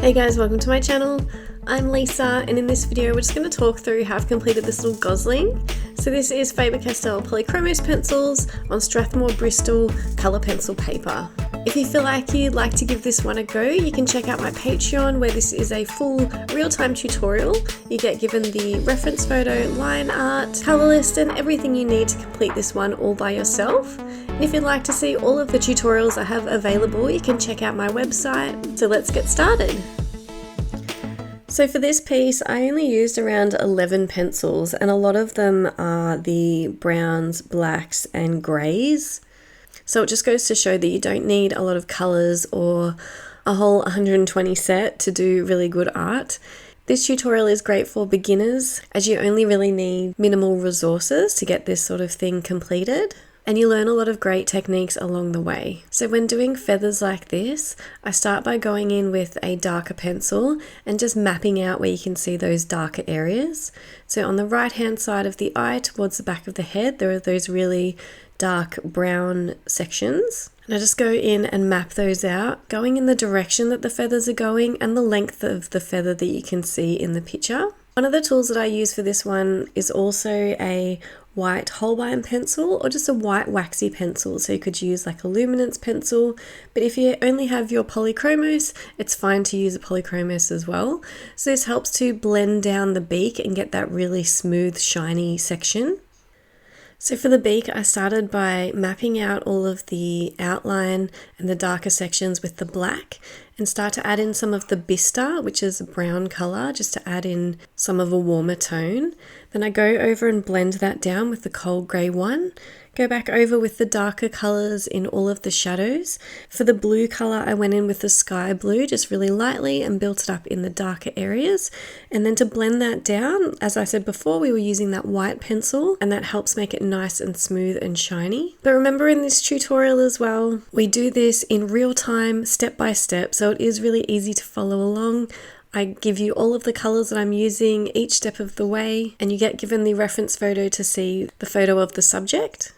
Hey guys, welcome to my channel. I'm Lisa, and in this video we're just going to talk through how I've completed this little Gosling. So this is Faber-Castell Polychromos pencils on Strathmore Bristol colour pencil paper. If you feel like you'd like to give this one a go, you can check out my Patreon where this is a full real-time tutorial. You get given the reference photo, line art, colour list and everything you need to complete this one all by yourself. And if you'd like to see all of the tutorials I have available, you can check out my website. So let's get started. So for this piece, I only used around 11 pencils, and a lot of them are the browns, blacks and greys. So it just goes to show that you don't need a lot of colours or a whole 120 set to do really good art. This tutorial is great for beginners, as you only really need minimal resources to get this sort of thing completed. And you learn a lot of great techniques along the way. So when doing feathers like this, I start by going in with a darker pencil and just mapping out where you can see those darker areas. So on the right hand side of the eye towards the back of the head, there are those really dark brown sections. And I just go in and map those out, going in the direction that the feathers are going and the length of the feather that you can see in the picture. One of the tools that I use for this one is also a white Holbein pencil or just a white waxy pencil. So you could use like a luminance pencil, but if you only have your polychromos, it's fine to use a polychromos as well. So this helps to blend down the beak and get that really smooth, shiny section. So for the beak, I started by mapping out all of the outline and the darker sections with the black and start to add in some of the bistre, which is a brown colour, just to add in some of a warmer tone. Then I go over and blend that down with the cold grey one. Go back over with the darker colours in all of the shadows. For the blue colour, I went in with the sky blue just really lightly and built it up in the darker areas. And then to blend that down, as I said before, we were using that white pencil and that helps make it nice and smooth and shiny. But remember in this tutorial as well, we do this in real time, step by step, so it is really easy to follow along. I give you all of the colours that I'm using each step of the way, and you get given the reference photo to see the photo of the subject.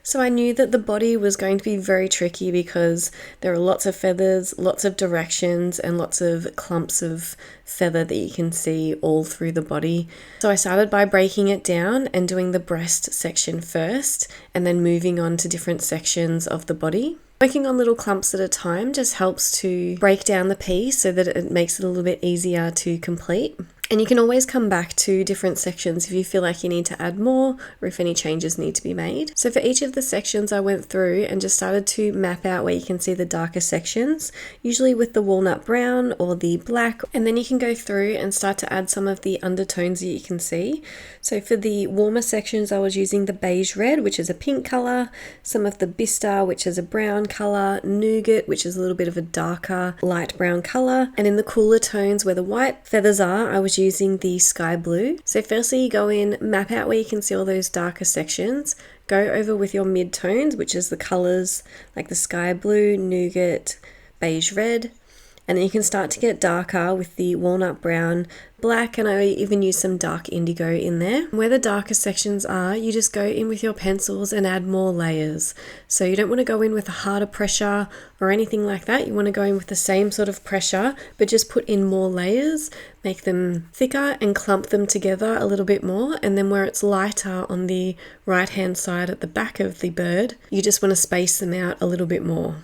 So I knew that the body was going to be very tricky because there are lots of feathers, lots of directions and lots of clumps of feather that you can see all through the body. So I started by breaking it down and doing the breast section first and then moving on to different sections of the body. Working on little clumps at a time just helps to break down the piece so that it makes it a little bit easier to complete. And you can always come back to different sections if you feel like you need to add more or if any changes need to be made. So for each of the sections I went through and just started to map out where you can see the darker sections, usually with the walnut brown or the black, and then you can go through and start to add some of the undertones that you can see. So for the warmer sections I was using the beige red, which is a pink colour, some of the bistre, which is a brown colour, nougat, which is a little bit of a darker light brown colour, and in the cooler tones where the white feathers are, I was using the sky blue. So firstly you go in, map out where you can see all those darker sections, go over with your mid-tones, which is the colours like the sky blue, nougat, beige red, and then you can start to get darker with the walnut brown, black, and I even use some dark indigo in there. Where the darker sections are, you just go in with your pencils and add more layers. So you don't want to go in with a harder pressure or anything like that. You want to go in with the same sort of pressure, but just put in more layers, make them thicker and clump them together a little bit more. And then where it's lighter on the right hand side at the back of the bird, you just want to space them out a little bit more.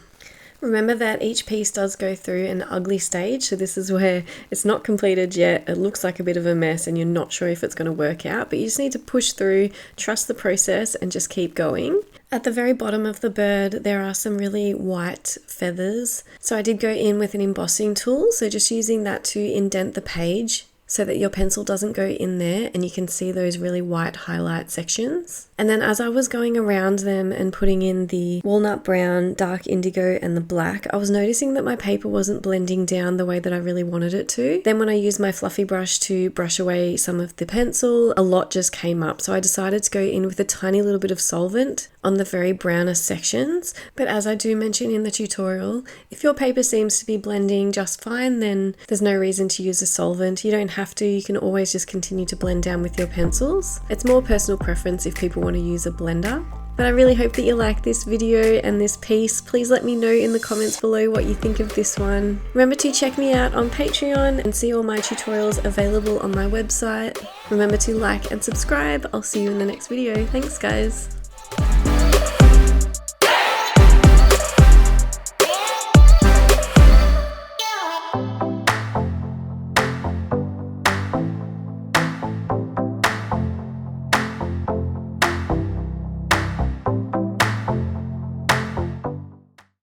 Remember that each piece does go through an ugly stage, so this is where it's not completed yet, it looks like a bit of a mess and you're not sure if it's going to work out, but you just need to push through, trust the process and just keep going. At the very bottom of the bird there are some really white feathers, so I did go in with an embossing tool, so just using that to indent the page so that your pencil doesn't go in there and you can see those really white highlight sections. And then as I was going around them and putting in the walnut brown, dark indigo and the black, I was noticing that my paper wasn't blending down the way that I really wanted it to. Then when I used my fluffy brush to brush away some of the pencil, a lot just came up. So I decided to go in with a tiny little bit of solvent on the very browner sections. But as I do mention in the tutorial, if your paper seems to be blending just fine, then there's no reason to use a solvent. You don't have to, you can always just continue to blend down with your pencils. It's more personal preference if people want to use a blender. But I really hope that you like this video and this piece. Please let me know in the comments below what you think of this one. Remember to check me out on Patreon and see all my tutorials available on my website. Remember to like and subscribe. I'll see you in the next video. Thanks guys.